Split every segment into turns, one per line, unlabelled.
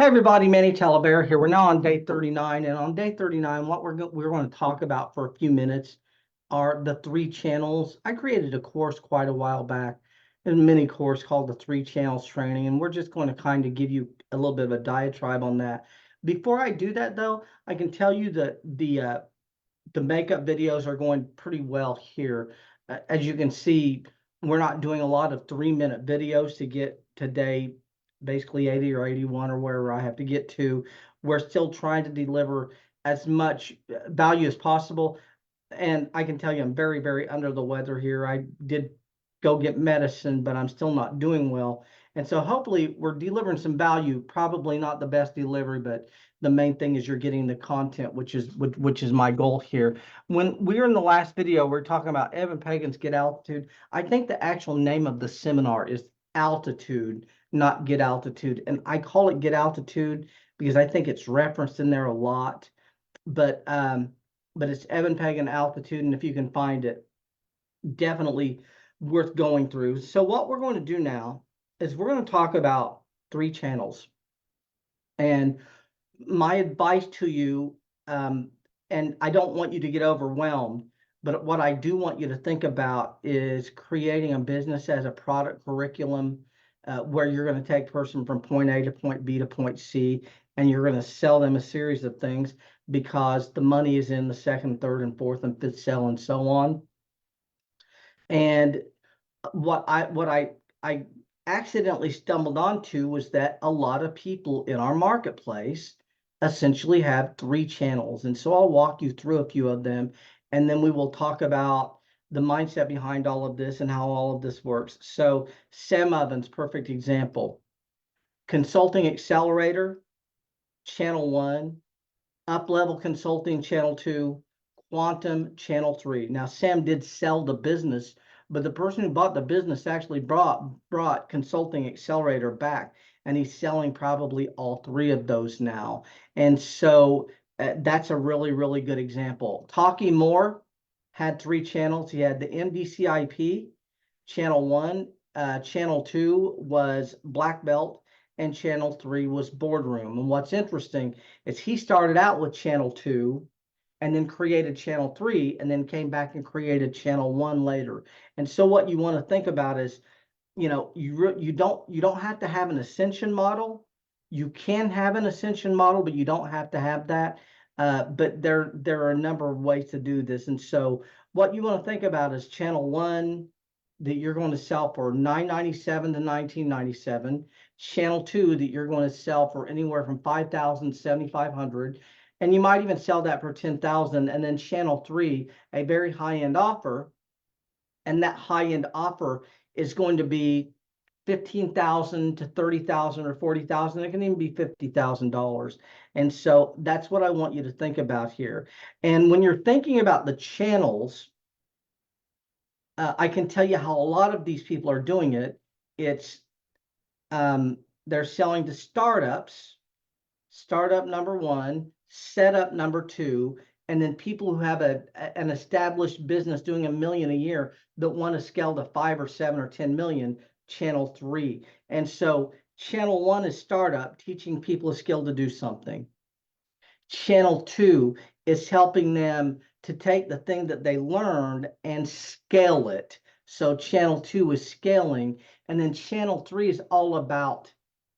Hey everybody, Manny Talabear here. We're now on day 39, and on day 39, what we're going to talk about for a few minutes are the three channels. I created a course quite a while back, a mini course called the Three Channels Training, and we're just going to kind of give you a little bit of a diatribe on that. Before I do that, though, I can tell you that the makeup videos are going pretty well here. As you can see, we're not doing a lot of 3-minute videos to get today, basically 80 or 81 or wherever I have to get to. We're still trying to deliver as much value as possible. And I can tell you, I'm very, very under the weather here. I did go get medicine, but I'm still not doing well. And so hopefully we're delivering some value, probably not the best delivery, but the main thing is you're getting the content, which is my goal here. When we were in the last video, we're talking about Evan Pagan's Get Altitude. I think the actual name of the seminar is Altitude, not Get Altitude. And I call it Get Altitude because I think it's referenced in there a lot. But it's Evan Pagan Altitude, and if you can find it, definitely worth going through. So what we're going to do now is we're going to talk about three channels. And my advice to you, and I don't want you to get overwhelmed, but what I do want you to think about is creating a business as a product curriculum, where you're going to take a person from point A to point B to point C, and you're going to sell them a series of things because the money is in the second, third, and fourth, and fifth sell, and so on. And what I accidentally stumbled onto was that a lot of people in our marketplace essentially have three channels. And so I'll walk you through a few of them, and then we will talk about the mindset behind all of this and how all of this works. So Sam Ovens, perfect example. Consulting Accelerator, channel 1, Up-Level Consulting, channel 2, Quantum, channel 3. Now, Sam did sell the business, but the person who bought the business actually brought Consulting Accelerator back, and he's selling probably all three of those now. And so that's a really, really good example. Talking More had three channels. He had the MDCIP, channel 1, channel 2 was Black Belt, and channel 3 was Boardroom. And what's interesting is he started out with channel 2 and then created channel 3 and then came back and created channel 1 later. And so what you want to think about is, you don't have to have an ascension model. You can have an ascension model, but you don't have to have that. But there are a number of ways to do this. And so what you want to think about is channel 1 that you're going to sell for $997 to $1997. Channel 2 that you're going to sell for anywhere from $5,000 to $7,500. And you might even sell that for $10,000. And then channel 3, a very high-end offer. And that high-end offer is going to be $15,000 to $30,000 or $40,000. It can even be $50,000. And so that's what I want you to think about here. And when you're thinking about the channels, I can tell you how a lot of these people are doing it. It's they're selling to startups, startup number 1, setup number 2, and then people who have an established business doing $1 million a year that want to scale to 5 or 7 or 10 million, channel 3. And so channel 1 is startup, teaching people a skill to do something. Channel 2 is helping them to take the thing that they learned and scale it. So channel 2 is scaling. And then channel 3 is all about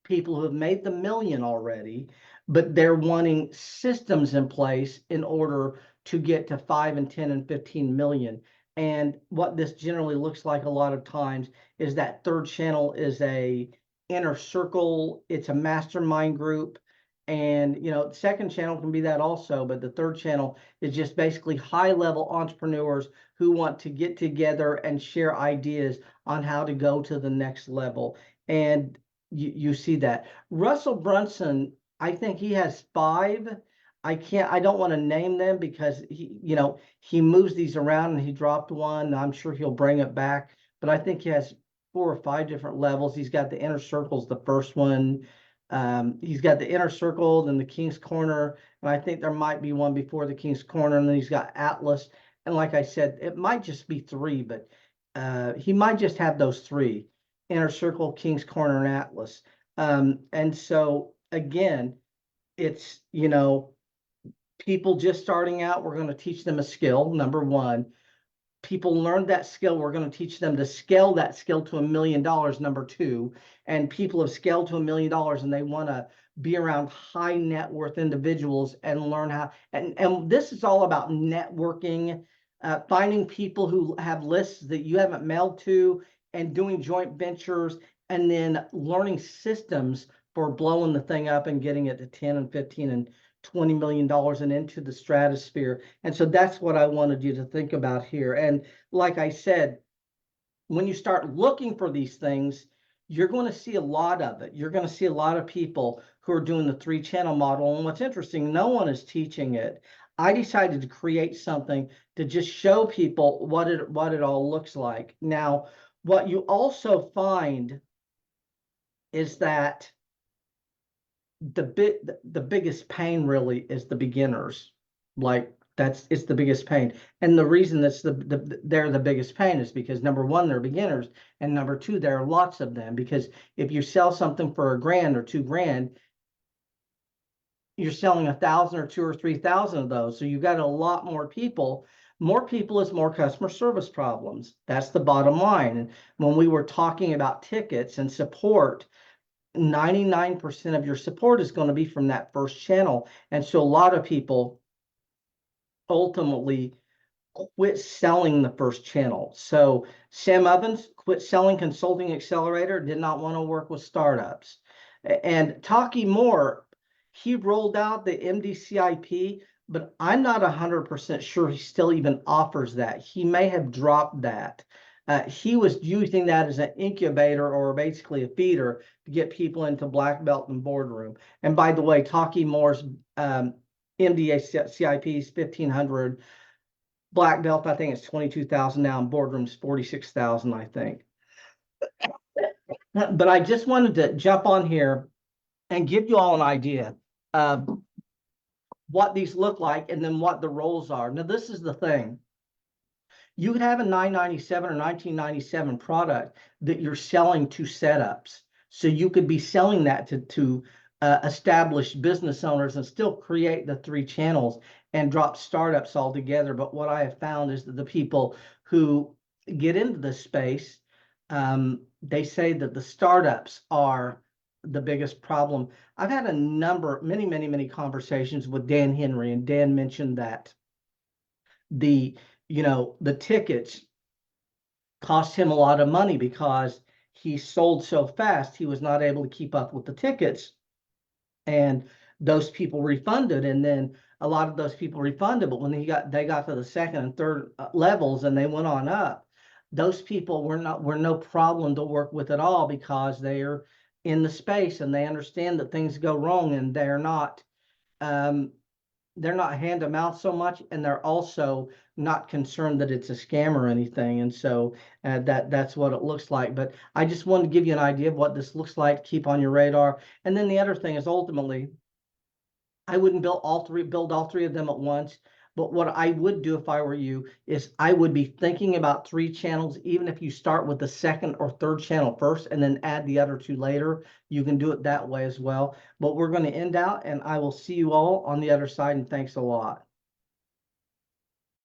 people who have made the $1 million already, but they're wanting systems in place in order to get to 5 and 10 and 15 million. And what this generally looks like a lot of times is that third channel is a inner circle. It's a mastermind group. And, second channel can be that also, but the third channel is just basically high-level entrepreneurs who want to get together and share ideas on how to go to the next level. And you see that. Russell Brunson, I think he has 5. I don't want to name them because he moves these around, and he dropped one. I'm sure he'll bring it back, but I think he has 4 or 5 different levels. He's got the inner circles, the first one. He's got the inner circle, then the King's Corner, and I think there might be one before the King's Corner, and then he's got Atlas. And like I said, it might just be 3, but he might just have those 3: inner circle, King's Corner, and Atlas. And so again, it's, people just starting out, we're going to teach them a skill, number one. People learn that skill, we're going to teach them to scale that skill to $1 million, number two. And people have scaled to $1 million and they want to be around high net worth individuals and learn how, and this is all about networking, finding people who have lists that you haven't mailed to, and doing joint ventures, and then learning systems for blowing the thing up and getting it to 10 and 15 and $20 million and into the stratosphere. And so that's what I wanted you to think about here. And like I said, when you start looking for these things, you're going to see a lot of it. You're going to see a lot of people who are doing the 3-channel model. And what's interesting, no one is teaching it. I decided to create something to just show people what it all looks like. Now, what you also find is that the biggest pain really is the beginners. Like it's the biggest pain. And the reason that's they're the biggest pain is because number one, they're beginners, and number two, there are lots of them. Because if you sell something for $1,000 or $2,000, you're selling 1,000 or 2,000 or 3,000 of those. So you got a lot more people. More people is more customer service problems. That's the bottom line. And when we were talking about tickets and support, 99% of your support is going to be from that first channel. And so a lot of people ultimately quit selling the first channel. So Sam Ovens quit selling Consulting Accelerator, did not want to work with startups. And Taki Moore, he rolled out the MDCIP, but I'm not 100% sure he still even offers that. He may have dropped that. He was using that as an incubator or basically a feeder to get people into black belt and boardroom. And by the way, Taki Moore's MDA CIP is 1,500. Black belt, I think it's 22,000 now, and boardroom's 46,000, I think. But I just wanted to jump on here and give you all an idea of what these look like and then what the roles are. Now, this is the thing. You could have a 997 or 1997 product that you're selling to setups. So you could be selling that to established business owners and still create the 3 channels and drop startups altogether. But what I have found is that the people who get into this space, they say that the startups are the biggest problem. I've had many conversations with Dan Henry, and Dan mentioned that the tickets cost him a lot of money because he sold so fast, he was not able to keep up with the tickets. And those people refunded, and then a lot of those people refunded, but when they got to the second and third levels and they went on up, those people were no problem to work with at all, because they're in the space and they understand that things go wrong, and they're not hand to mouth so much, and they're also not concerned that it's a scam or anything. And so that's what it looks like. But I just wanted to give you an idea of what this looks like, keep on your radar. And then the other thing is, ultimately, I wouldn't build all three of them at once. But what I would do if I were you is I would be thinking about 3 channels. Even if you start with the second or third channel first and then add the other 2 later, you can do it that way as well. But we're going to end out, and I will see you all on the other side, and thanks a lot.